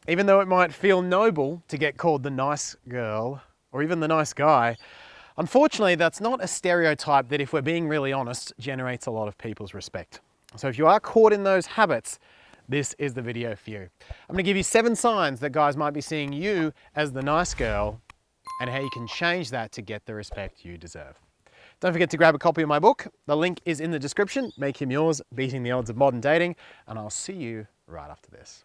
Even though it might feel noble to get called the nice girl or even the nice guy, unfortunately, that's not a stereotype that, if we're being really honest, generates a lot of people's respect. So if you are caught in those habits, this is the video for you. I'm going to give you 7 signs that guys might be seeing you as the nice girl and how you can change that to get the respect you deserve. Don't forget to grab a copy of my book. The link is in the description. Make him yours, Beating the Odds of Modern Dating, and I'll see you right after this.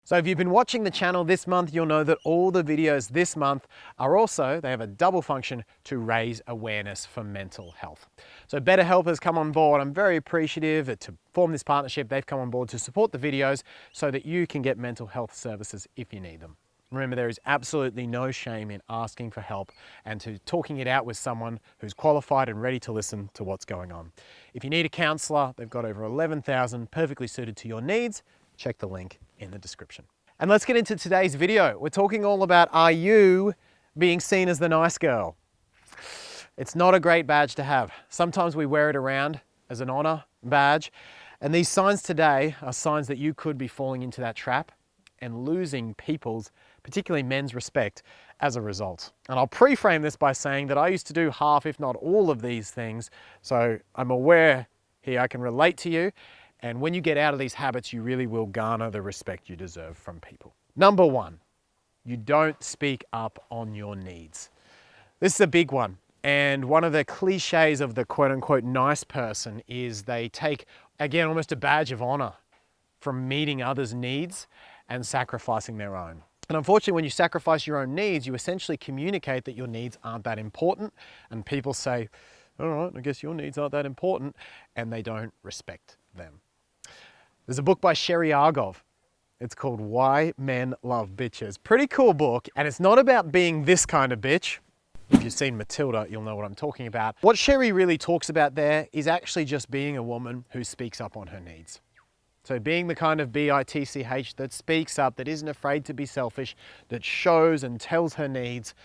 So if you've been watching the channel this month, you'll know that all the videos this month are also, they have a double function to raise awareness for mental health. So BetterHelp has come on board. I'm very appreciative that to form this partnership, they've come on board to support the videos so that you can get mental health services if you need them. Remember, there is absolutely no shame in asking for help and to talking it out with someone who's qualified and ready to listen to what's going on. If you need a counsellor, they've got over 11,000 perfectly suited to your needs. Check the link in the description. And let's get into today's video. We're talking all about, are you being seen as the nice girl? It's not a great badge to have. Sometimes we wear it around as an honor badge. And these signs today are signs that you could be falling into that trap and losing people's, particularly men's, respect as a result. And I'll pre-frame this by saying that I used to do half, if not all, of these things. So I'm aware here I can relate to you. And when you get out of these habits, you really will garner the respect you deserve from people. Number 1, you don't speak up on your needs. This is a big one. And one of the cliches of the quote unquote nice person is they take, again, almost a badge of honor from meeting others' needs and sacrificing their own. And unfortunately, when you sacrifice your own needs, you essentially communicate that your needs aren't that important. And people say, all right, I guess your needs aren't that important. And they don't respect them. There's a book by Sherry Argov. It's called Why Men Love Bitches. Pretty cool book. And it's not about being this kind of bitch. If you've seen Matilda, you'll know what I'm talking about. What Sherry really talks about there is actually just being a woman who speaks up on her needs. So being the kind of bitch that speaks up, that isn't afraid to be selfish, that shows and tells her needs,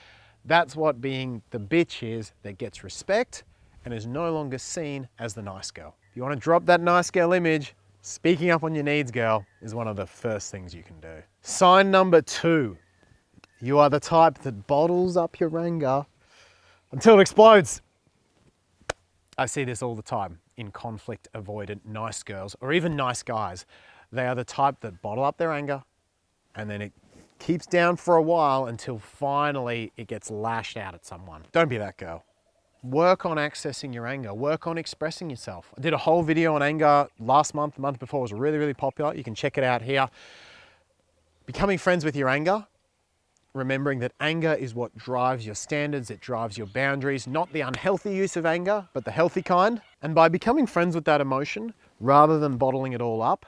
that's what being the bitch is, that gets respect and is no longer seen as the nice girl. If you want to drop that nice girl image, speaking up on your needs, girl, is one of the first things you can do. Sign number 2. You are the type that bottles up your anger until it explodes. I see this all the time in conflict avoidant nice girls or even nice guys. They are the type that bottle up their anger and then it keeps down for a while until finally it gets lashed out at someone. Don't be that girl. Work on accessing your anger. Work on expressing yourself. I did a whole video on anger last month. The month before was really, really popular. You can check it out here. Becoming friends with your anger. Remembering that anger is what drives your standards. It drives your boundaries. Not the unhealthy use of anger, but the healthy kind. And by becoming friends with that emotion, rather than bottling it all up,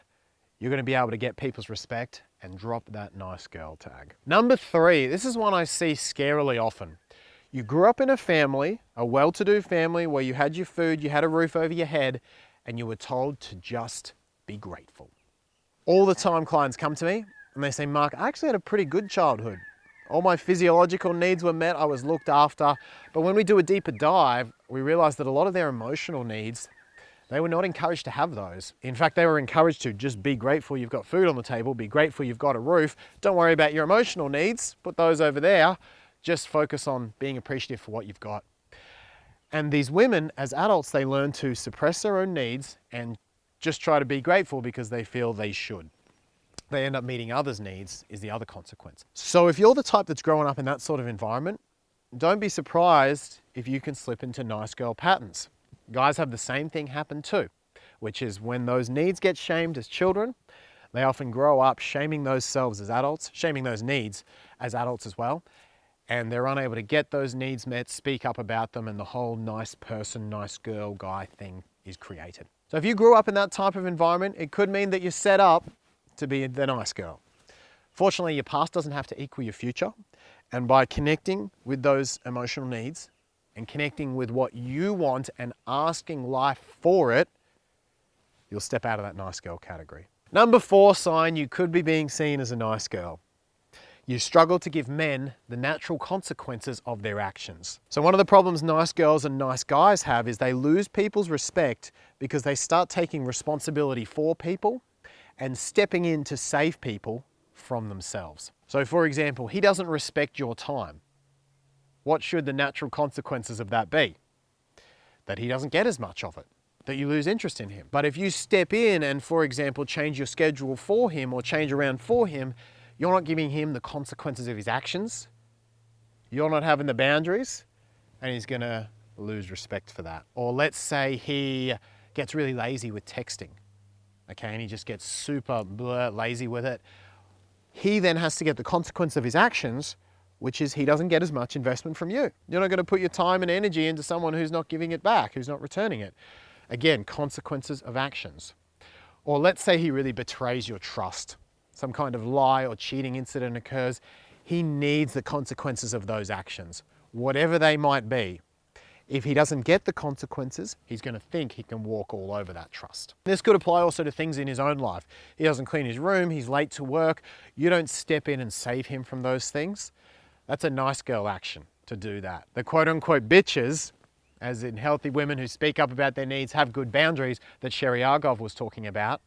you're going to be able to get people's respect and drop that nice girl tag. Number 3. This is one I see scarily often. You grew up in a family, a well-to-do family, where you had your food, you had a roof over your head, and you were told to just be grateful. All the time clients come to me and they say, Mark, I actually had a pretty good childhood. All my physiological needs were met, I was looked after. But when we do a deeper dive, we realize that a lot of their emotional needs, they were not encouraged to have those. In fact, they were encouraged to just be grateful you've got food on the table, be grateful you've got a roof. Don't worry about your emotional needs, put those over there. Just focus on being appreciative for what you've got. And these women, as adults, they learn to suppress their own needs and just try to be grateful because they feel they should. They end up meeting others' needs is the other consequence. So if you're the type that's growing up in that sort of environment, don't be surprised if you can slip into nice girl patterns. Guys have the same thing happen too, which is when those needs get shamed as children, they often grow up shaming those selves as adults, shaming those needs as adults as well. And they're unable to get those needs met, speak up about them, and the whole nice person, nice girl, guy thing is created. So if you grew up in that type of environment, it could mean that you're set up to be the nice girl. Fortunately, your past doesn't have to equal your future. And by connecting with those emotional needs and connecting with what you want and asking life for it, you'll step out of that nice girl category. Number 4 sign you could be being seen as a nice girl. You struggle to give men the natural consequences of their actions. So one of the problems nice girls and nice guys have is they lose people's respect because they start taking responsibility for people and stepping in to save people from themselves. So for example, he doesn't respect your time. What should the natural consequences of that be? That he doesn't get as much of it, that you lose interest in him. But if you step in and, for example, change your schedule for him or change around for him, you're not giving him the consequences of his actions, you're not having the boundaries, and he's gonna lose respect for that. Or let's say he gets really lazy with texting, okay, and he just gets super lazy with it. He then has to get the consequence of his actions, which is he doesn't get as much investment from you. You're not gonna put your time and energy into someone who's not giving it back, who's not returning it. Again, consequences of actions. Or let's say he really betrays your trust. Some kind of lie or cheating incident occurs. He needs the consequences of those actions, whatever they might be. If he doesn't get the consequences, he's going to think he can walk all over that trust. This could apply also to things in his own life. He doesn't clean his room, he's late to work. You don't step in and save him from those things. That's a nice girl action to do that. The quote unquote bitches, as in healthy women who speak up about their needs, have good boundaries that 𝐬𝐨𝐽 was talking about,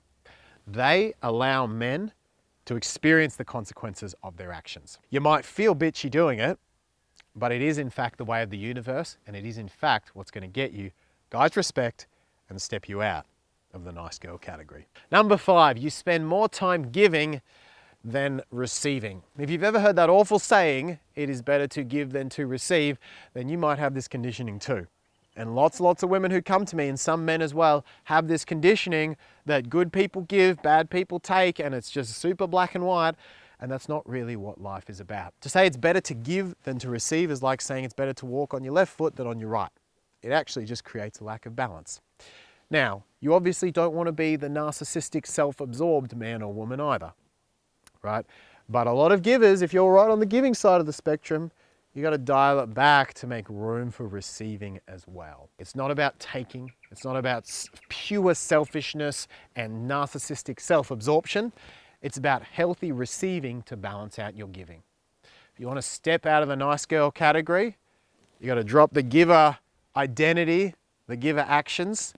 they allow men to experience the consequences of their actions. You might feel bitchy doing it, but it is in fact the way of the universe, and it is in fact what's going to get you guys' respect and step you out of the nice girl category. Number 5, you spend more time giving than receiving. If you've ever heard that awful saying, it is better to give than to receive, then you might have this conditioning too. And lots of women who come to me, and some men as well, have this conditioning that good people give, bad people take, and it's just super black and white, and that's not really what life is about. To say it's better to give than to receive is like saying it's better to walk on your left foot than on your right. It actually just creates a lack of balance. Now, you obviously don't want to be the narcissistic, self-absorbed man or woman either, right? But a lot of givers, if you're right on the giving side of the spectrum, you got to dial it back to make room for receiving as well. It's not about taking. It's not about pure selfishness and narcissistic self-absorption. It's about healthy receiving to balance out your giving. If you want to step out of the nice girl category, you got to drop the giver identity, the giver actions,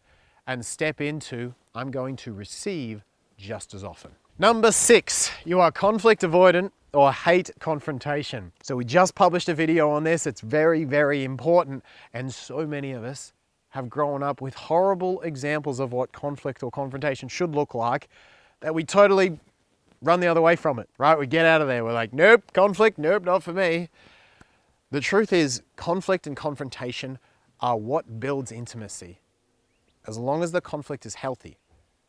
and step into, I'm going to receive just as often. Number 6, you are conflict avoidant or hate confrontation. So we just published a video on this. It's very, very important. And so many of us have grown up with horrible examples of what conflict or confrontation should look like, that we totally run the other way from it, right? We get out of there. We're like, nope, conflict, nope, not for me. The truth is, conflict and confrontation are what builds intimacy. As long as the conflict is healthy,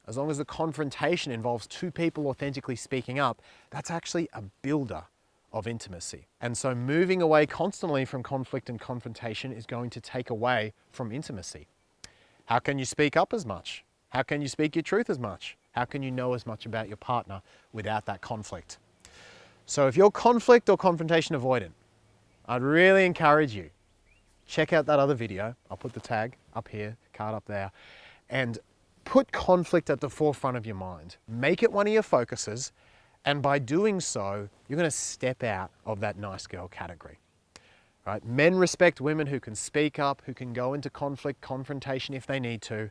as long as the confrontation involves two people authentically speaking up, that's actually a builder of intimacy. And so moving away constantly from conflict and confrontation is going to take away from intimacy. How can you speak up as much? How can you speak your truth as much? How can you know as much about your partner without that conflict? So if you're conflict or confrontation avoidant, I'd really encourage you, check out that other video. I'll put the tag up here, card up there, and put conflict at the forefront of your mind. Make it one of your focuses, and by doing so, you're going to step out of that nice girl category. Right? Men respect women who can speak up, who can go into conflict, confrontation if they need to,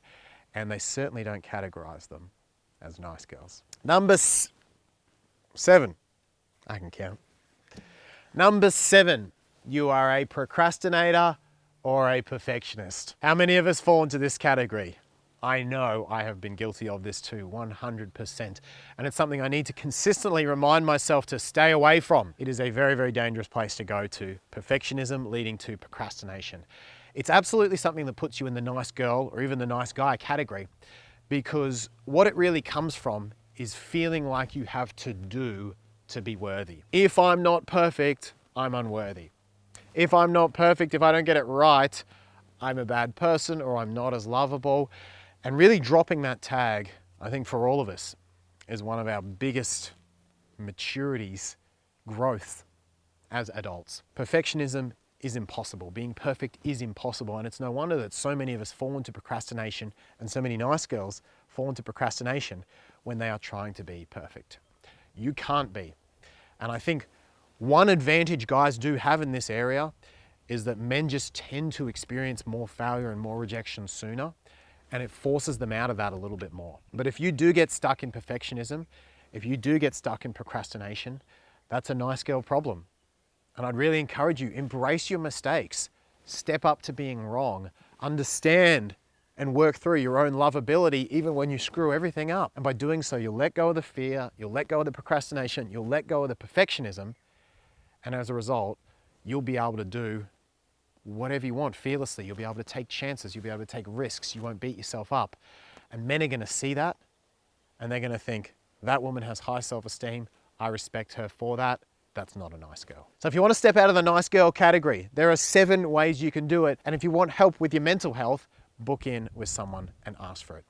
and they certainly don't categorize them as nice girls. Number 7. I can count. Number 7, you are a procrastinator or a perfectionist. How many of us fall into this category? I know I have been guilty of this too, 100%. And it's something I need to consistently remind myself to stay away from. It is a very, very dangerous place to go to. Perfectionism leading to procrastination. It's absolutely something that puts you in the nice girl or even the nice guy category, because what it really comes from is feeling like you have to do to be worthy. If I'm not perfect, I'm unworthy. If I'm not perfect, if I don't get it right, I'm a bad person or I'm not as lovable. And really dropping that tag, I think for all of us, is one of our biggest maturities, growth as adults. Perfectionism is impossible. Being perfect is impossible. And it's no wonder that so many of us fall into procrastination, and so many nice girls fall into procrastination when they are trying to be perfect. You can't be. And I think One advantage guys do have in this area is that men just tend to experience more failure and more rejection sooner, and it forces them out of that a little bit more. But if you do get stuck in perfectionism, if you do get stuck in procrastination, that's a nice girl problem. And I'd really encourage you, embrace your mistakes, step up to being wrong, understand and work through your own lovability even when you screw everything up. And by doing so, you'll let go of the fear, you'll let go of the procrastination, you'll let go of the perfectionism, and as a result, you'll be able to do whatever you want fearlessly. You'll be able to take chances, you'll be able to take risks, you won't beat yourself up. And men are gonna see that, and they're gonna think, that woman has high self-esteem, I respect her for that, that's not a nice girl. So if you want to step out of the nice girl category, there are 7 ways you can do it. And if you want help with your mental health, book in with someone and ask for it.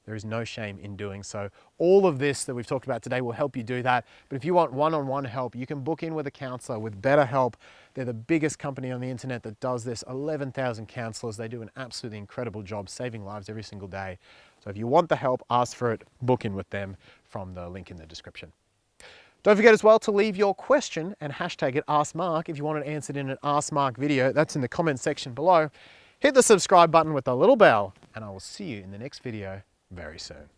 There is no shame in doing so. All of this that we've talked about today will help you do that. But if you want one-on-one help, you can book in with a counselor with BetterHelp. They're the biggest company on the internet that does this. 11,000 counselors. They do an absolutely incredible job saving lives every single day. So if you want the help, ask for it, book in with them from the link in the description. Don't forget as well to leave your question and hashtag it AskMark if you want it answered in an Ask Mark video. That's in the comment section below. Hit the subscribe button with the little bell, and I will see you in the next video very soon.